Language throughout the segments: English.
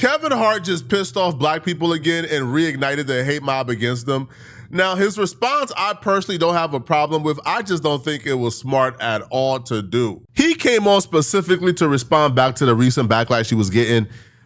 Kevin Hart just pissed off black people again and reignited the hate mob against them. Now, his response, I personally don't have a problem with. I just don't think it was smart at all to do. He came on specifically to respond back to the recent backlash he was getting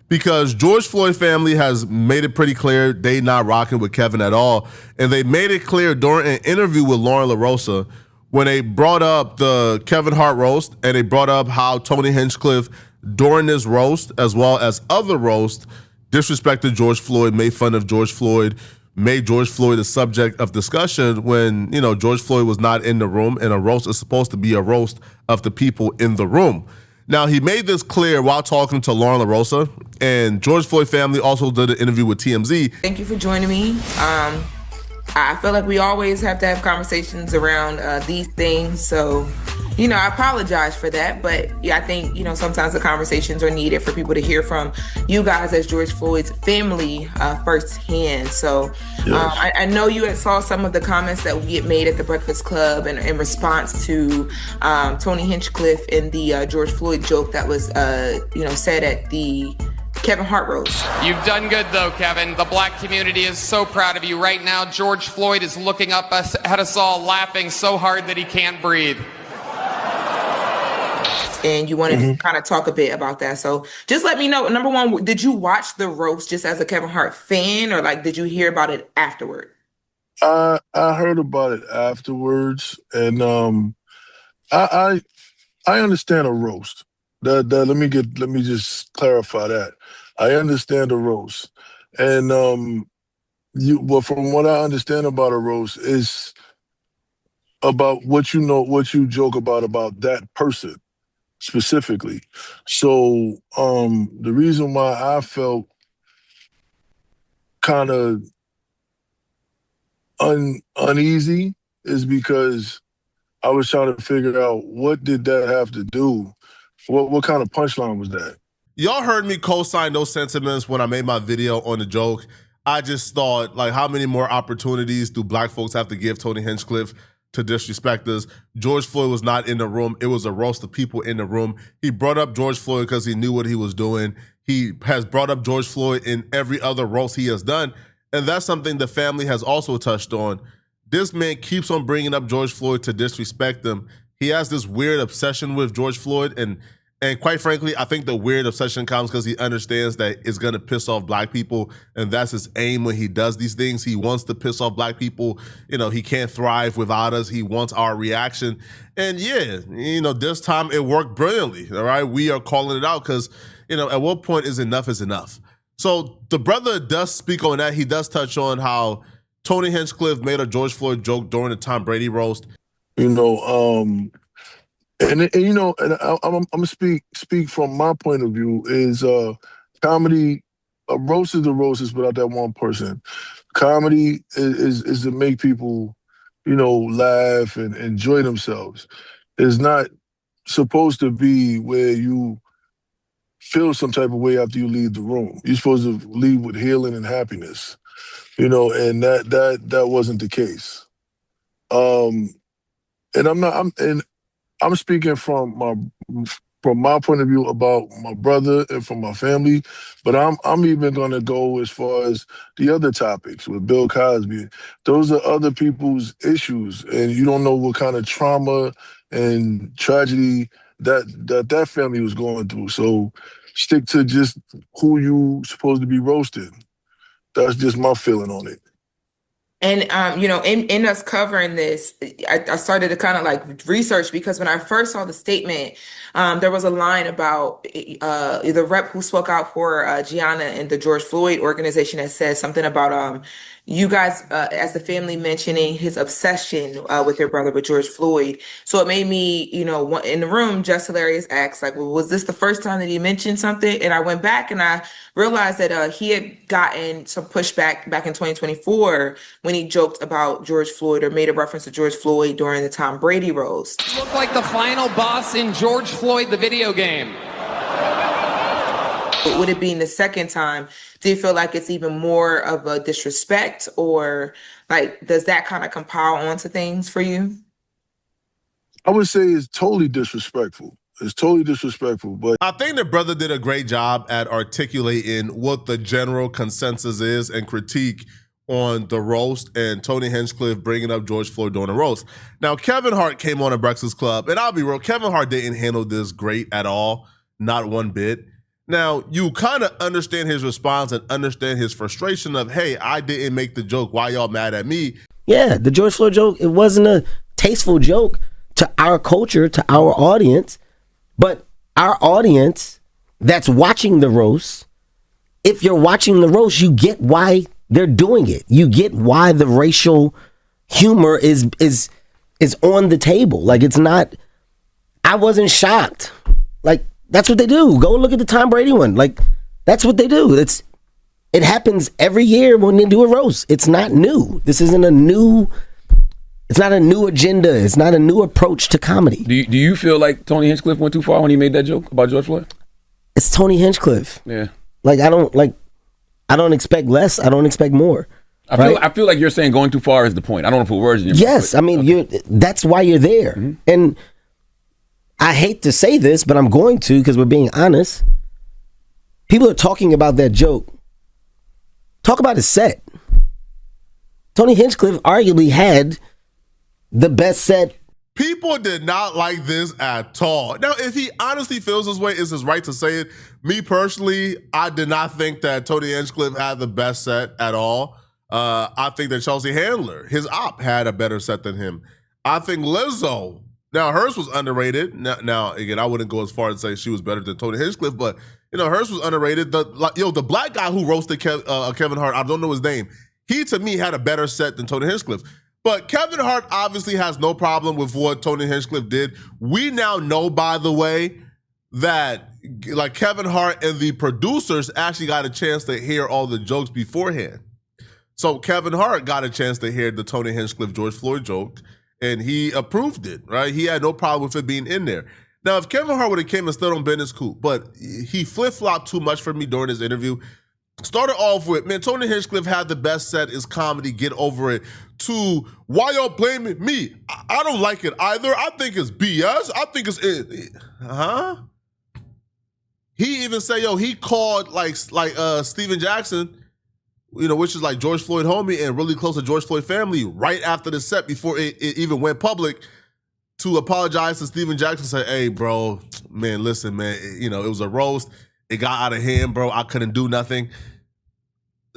because George Floyd family has made it pretty clear they not rocking with Kevin at all. And they made it clear during an interview with Lauren LaRosa when they brought up the Kevin Hart roast and they brought up how Tony Hinchcliffe during this roast, as well as other roasts, disrespected George Floyd, made fun of George Floyd, made George Floyd the subject of discussion when, you know, George Floyd was not in the room, and a roast is supposed to be a roast of the people in the room. Now, he made this clear while talking to Lauren LaRosa, and George Floyd family also did an interview with TMZ. Thank you for joining me. I feel like we always have to have conversations around these things, so you know, I apologize for that, but yeah, I think, you know, sometimes the conversations are needed for people to hear from you guys as George Floyd's family firsthand. So yes. I know you had saw some of the comments that we had made at the Breakfast Club in response to Tony Hinchcliffe and the George Floyd joke that was, you know, said at the Kevin Hart roast. You've done good though, Kevin. The black community is so proud of you. Right now, George Floyd is looking up at us all, laughing so hard that he can't breathe. And you wanted to kind of talk a bit about that. So just let me know, number one, did you watch the roast just as a Kevin Hart fan, or like, did you hear about it afterward? I heard about it afterwards, and I understand a roast. Let me just clarify that. I understand a roast, and well, from what I understand about a roast is about what you know, what you joke about that person specifically. So the reason why I felt kind of uneasy is because I was trying to figure out what did that have to do? What kind of punchline was that? Y'all heard me co-sign those sentiments when I made my video on the joke. I just thought, like, how many more opportunities do black folks have to give Tony Hinchcliffe to disrespect us? George Floyd was not in the room. It was a roast of people in the room. He brought up George Floyd because he knew what he was doing. He has brought up George Floyd in every other roast he has done. And that's something the family has also touched on. This man keeps on bringing up George Floyd to disrespect him. He has this weird obsession with George Floyd, and quite frankly, I think the weird obsession comes because he understands that it's going to piss off black people, and that's his aim when he does these things. He wants to piss off black people. You know, he can't thrive without us. He wants our reaction. And yeah, you know, this time it worked brilliantly, all right? We are calling it out because, you know, at what point is enough is enough? So the brother does speak on that. He does touch on how Tony Hinchcliffe made a George Floyd joke during the Tom Brady roast. You know, and you know, and I'm gonna speak from my point of view is comedy. A roast is a roast is without that one person. Comedy is to make people, you know, laugh and enjoy themselves. It's not supposed to be where you feel some type of way after you leave the room. You're supposed to leave with healing and happiness, you know, and that wasn't the case. And I'm speaking from my point of view about my brother and from my family, but I'm even gonna go as far as the other topics with Bill Cosby. Those are other people's issues, and you don't know what kind of trauma and tragedy that family was going through. So stick to just who you supposed to be roasting. That's just my feeling on it. And, you know, in us covering this, I started to kind of like research, because when I first saw the statement, there was a line about the rep who spoke out for Gianna and the George Floyd organization that said something about you guys, as the family, mentioning his obsession with your brother, with George Floyd. So it made me, you know, in the room, Just Hilarious asked, like, well, was this the first time that he mentioned something? And I went back and I realized that he had gotten some pushback back in 2024 when he joked about George Floyd or made a reference to George Floyd during the Tom Brady roast. Look like the final boss in George Floyd, the video game. But would it be in the second time? Do you feel like it's even more of a disrespect, or like, does that kind of compile onto things for you? I would say it's totally disrespectful. It's totally disrespectful. But I think the brother did a great job at articulating what the general consensus is and critique on the roast and Tony Hinchcliffe bringing up George Floyd during the roast. Now, Kevin Hart came on a Breakfast Club, and I'll be real, Kevin Hart didn't handle this great at all, not one bit. Now, you kind of understand his response and understand his frustration of, hey, I didn't make the joke. Why y'all mad at me? Yeah, the George Floyd joke, it wasn't a tasteful joke to our culture, to our audience, but our audience that's watching the roast, if you're watching the roast, you get why they're doing it. You get why the racial humor is on the table. Like, it's not, I wasn't shocked. Like, that's what they do. Go look at the Tom Brady one. Like, that's what they do. It happens every year when they do a roast. It's not new. This isn't it's not a new agenda. It's not a new approach to comedy. Do you feel like Tony Hinchcliffe went too far when he made that joke about George Floyd? It's Tony Hinchcliffe. Yeah. Like, I don't expect less. I don't expect more. I feel like you're saying going too far is the point. I don't want to put words in your mouth. Yes, I mean, that's why you're there. Mm-hmm. And I hate to say this, but I'm going to, because we're being honest. People are talking about that joke. Talk about his set. Tony Hinchcliffe arguably had the best set. People did not like this at all. Now, if he honestly feels this way, it's his right to say it. Me personally, I did not think that Tony Hinchcliffe had the best set at all. I think that Chelsea Handler, his op, had a better set than him. I think Lizzo, now hers was underrated. Now again, I wouldn't go as far as say she was better than Tony Hinchcliffe, but hers was underrated. The black guy who roasted Kevin Hart, I don't know his name. He to me had a better set than Tony Hinchcliffe. But Kevin Hart obviously has no problem with what Tony Hinchcliffe did. We now know, by the way, that like Kevin Hart and the producers actually got a chance to hear all the jokes beforehand. So Kevin Hart got a chance to hear the Tony Hinchcliffe George Floyd joke, and he approved it, right? He had no problem with it being in there. Now, if Kevin Hart would have came and stood on business, cool. But he flip-flopped too much for me during his interview. Started off with, man, Tony Hinchcliffe had the best set is comedy, get over it, to why y'all blaming me? I don't like it either. I think it's BS. I think it's He even said, he called like Steven Jackson, which is like George Floyd homie and really close to George Floyd family, right after the set before it even went public, to apologize to Steven Jackson, say, hey, bro, man, listen, man, it was a roast. It got out of hand, bro. I couldn't do nothing.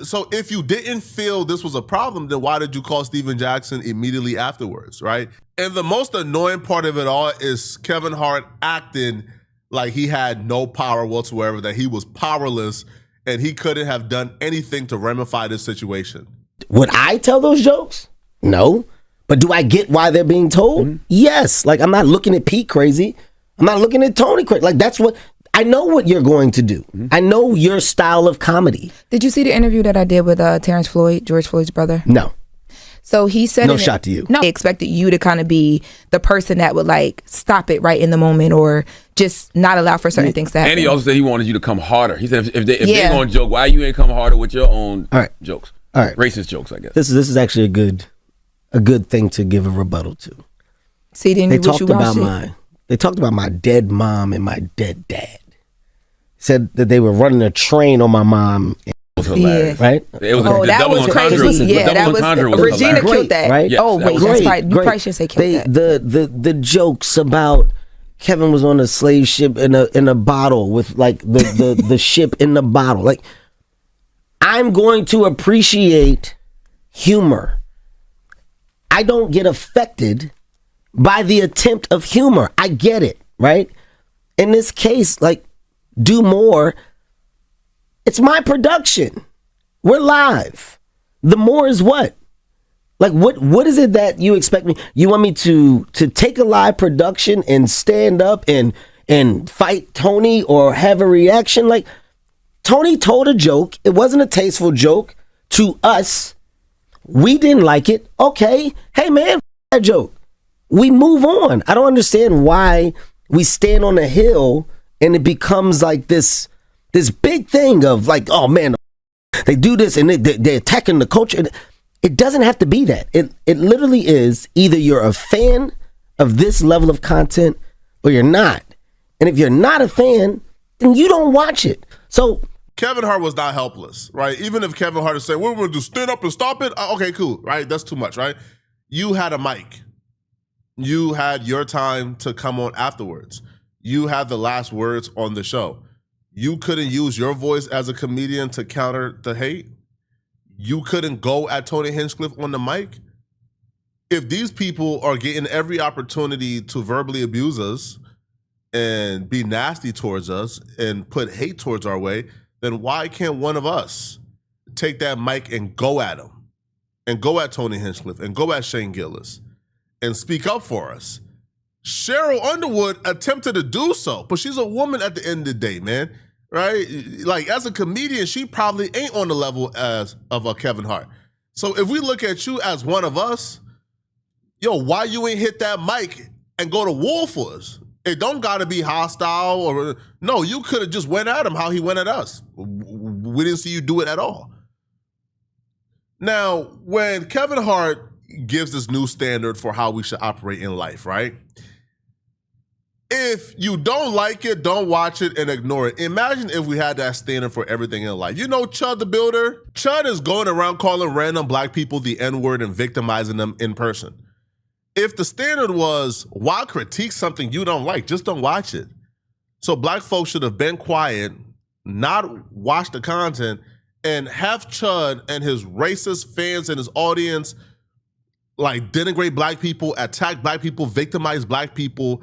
So if you didn't feel this was a problem, then why did you call Steven Jackson immediately afterwards, right? And the most annoying part of it all is Kevin Hart acting like he had no power whatsoever, that he was powerless and he couldn't have done anything to remedy this situation. Would I tell those jokes? No. But do I get why they're being told? Mm-hmm. Yes. Like, I'm not looking at Pete crazy. I'm not looking at Tony crazy. Like, that's what... I know what you're going to do. Mm-hmm. I know your style of comedy. Did you see the interview that I did with Terrence Floyd, George Floyd's brother? No. So he said... No shot to you. No. He expected you to kind of be the person that would like stop it right in the moment or just not allow for certain things to happen. And he also said he wanted you to come harder. He said if they're going to joke, why you ain't come harder with your own jokes? All right. Racist jokes, I guess. This is actually a good thing to give a rebuttal to. See, then you wish you watched it. They talked about my dead mom and my dead dad. Said that they were running a train on my mom. Hilarious. Right? It was that was crazy. Yeah, that was Regina killed that. Right? Oh wait, that's right. You probably should say killed that. The jokes about Kevin was on a slave ship in a bottle with like the ship in the bottle. Like, I'm going to appreciate humor. I don't get affected by the attempt of humor. I get it, right? In this case, like, do more. It's my production. We're live. The more is what? Like, what is it that you expect me? You want me to take a live production and stand up and fight Tony or have a reaction? Like, Tony told a joke. It wasn't a tasteful joke to us. We didn't like it. Okay. Hey, man, that joke. We move on. I don't understand why we stand on a hill and it becomes like this big thing of like, oh man, they do this and they're attacking the culture. It doesn't have to be that. It literally is either you're a fan of this level of content or you're not. And if you're not a fan, then you don't watch it. So Kevin Hart was not helpless, right? Even if Kevin Hart is saying, we're going to do stand up and stop it. Okay, cool, right? That's too much, right? You had a mic. You had your time to come on afterwards. You had the last words on the show. You couldn't use your voice as a comedian to counter the hate. You couldn't go at Tony Hinchcliffe on the mic. If these people are getting every opportunity to verbally abuse us and be nasty towards us and put hate towards our way, then why can't one of us take that mic and go at him and go at Tony Hinchcliffe and go at Shane Gillis and speak up for us? Cheryl Underwood attempted to do so, but she's a woman at the end of the day, man, right? Like, as a comedian, she probably ain't on the level of a Kevin Hart. So if we look at you as one of us, yo, why you ain't hit that mic and go to war for us? It don't got to be hostile or no. You could have just went at him how he went at us. We didn't see you do it at all. Now, when Kevin Hart gives this new standard for how we should operate in life, right? If you don't like it, don't watch it and ignore it. Imagine if we had that standard for everything in life. You know Chud the Builder? Chud is going around calling random black people the N-word and victimizing them in person. If the standard was, why critique something you don't like? Just don't watch it. So black folks should have been quiet, not watch the content, and have Chud and his racist fans and his audience like denigrate black people, attack black people, victimize black people,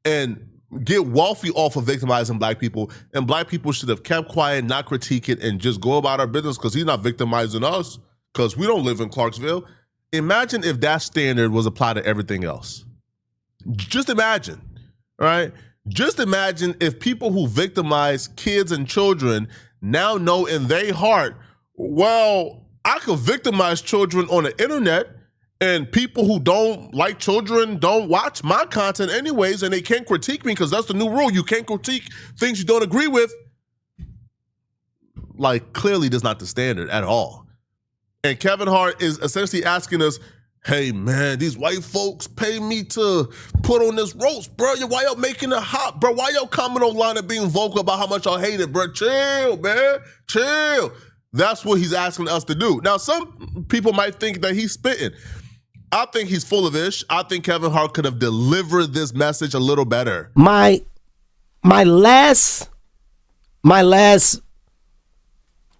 and get wealthy off of victimizing black people. And black people should have kept quiet, not critique it, and just go about our business because he's not victimizing us because we don't live in Clarksville. Imagine if that standard was applied to everything else. Just imagine, right? Just imagine if people who victimize kids and children now know in their heart, well, I could victimize children on the internet and people who don't like children don't watch my content anyways, and they can't critique me because that's the new rule. You can't critique things you don't agree with. Like, clearly that's not the standard at all. And Kevin Hart is essentially asking us, hey, man, these white folks pay me to put on this roast, bro. Why y'all making it hot, bro? Why y'all coming online and being vocal about how much y'all hate it, bro? Chill, man. Chill. That's what he's asking us to do. Now, some people might think that he's spitting. I think he's full of ish. I think Kevin Hart could have delivered this message a little better. My last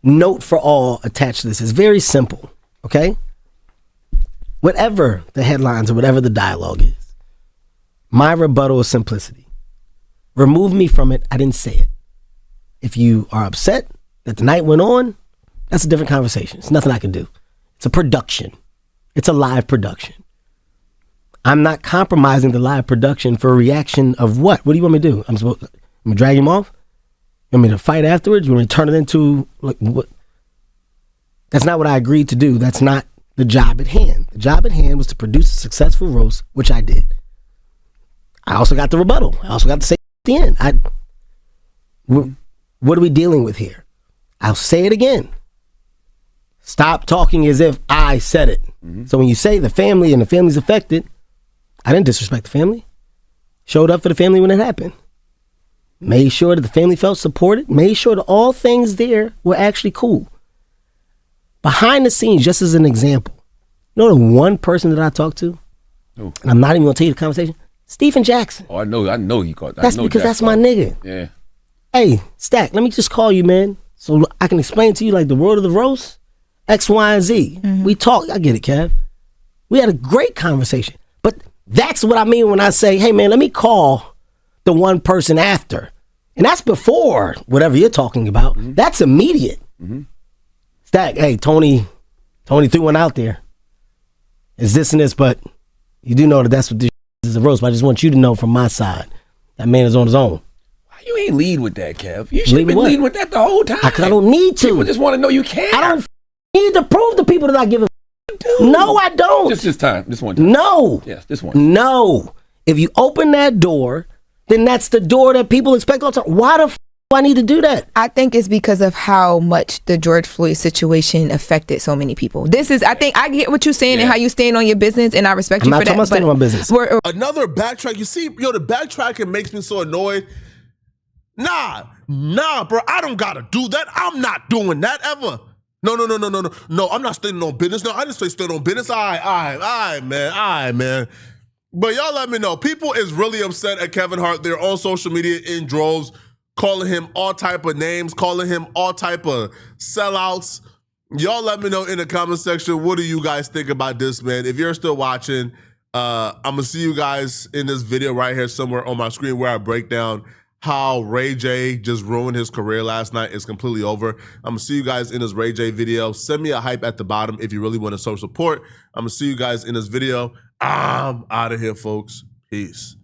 note for all attached to this is very simple, okay? Whatever the headlines or whatever the dialogue is, my rebuttal is simplicity. Remove me from it. I didn't say it. If you are upset that the night went on, that's a different conversation. It's nothing I can do. It's a production. It's a live production. I'm not compromising the live production for a reaction of what? What do you want me to do? I'm going to drag him off? You want me to fight afterwards? You want me to turn it into, like, what? That's not what I agreed to do. That's not the job at hand. The job at hand was to produce a successful roast, which I did. I also got the rebuttal. I also got to say at the end. What are we dealing with here? I'll say it again. Stop talking as if I said it. Mm-hmm. So when you say the family and the family's affected, I didn't disrespect the family. Showed up for the family when it happened. Made sure that the family felt supported. Made sure that all things there were actually cool. Behind the scenes, just as an example, you know the one person that I talked to? Ooh. And I'm not even going to tell you the conversation? Stephen Jackson. Oh, I know he caught that. That's because that's my nigga. Yeah. Hey, Stack, let me just call you, man, so I can explain to you like the world of the roast, X, Y, and Z. Mm-hmm. We talked. I get it, Kev. We had a great conversation. But that's what I mean when I say, hey, man, let me call the one person after. And that's before whatever you're talking about. Mm-hmm. That's immediate. Mm-hmm. Stack, hey, Tony threw one out there. It's this and this, but you do know that that's what this is a roast. But I just want you to know from my side, that man is on his own. Why you ain't lead with that, Kev? You should have been leading with that the whole time. Because I don't need to. People just want to know you care. I don't need to prove to people that I give a No, I don't. Just this time. This one time. No. Yes, this one. No. If you open that door, then that's the door that people expect all the time. Why the do I need to do that? I think it's because of how much the George Floyd situation affected so many people. I think I get what you're saying and how you stand on your business, and I respect you for that. I'm not talking about standing on my business. Another backtrack. You see, the backtracking makes me so annoyed. Nah, bro. I don't gotta do that. I'm not doing that ever. No. I'm not stating on business. No, I didn't say state on business. All right, man. But y'all let me know. People is really upset at Kevin Hart. They're on social media in droves, calling him all type of names, calling him all type of sellouts. Y'all let me know in the comment section, what do you guys think about this, man? If you're still watching, I'm going to see you guys in this video right here somewhere on my screen where I break down how Ray J just ruined his career last night. It's completely over. I'm going to see you guys in this Ray J video. Send me a hype at the bottom if you really want to show support. I'm going to see you guys in this video. I'm out of here, folks. Peace.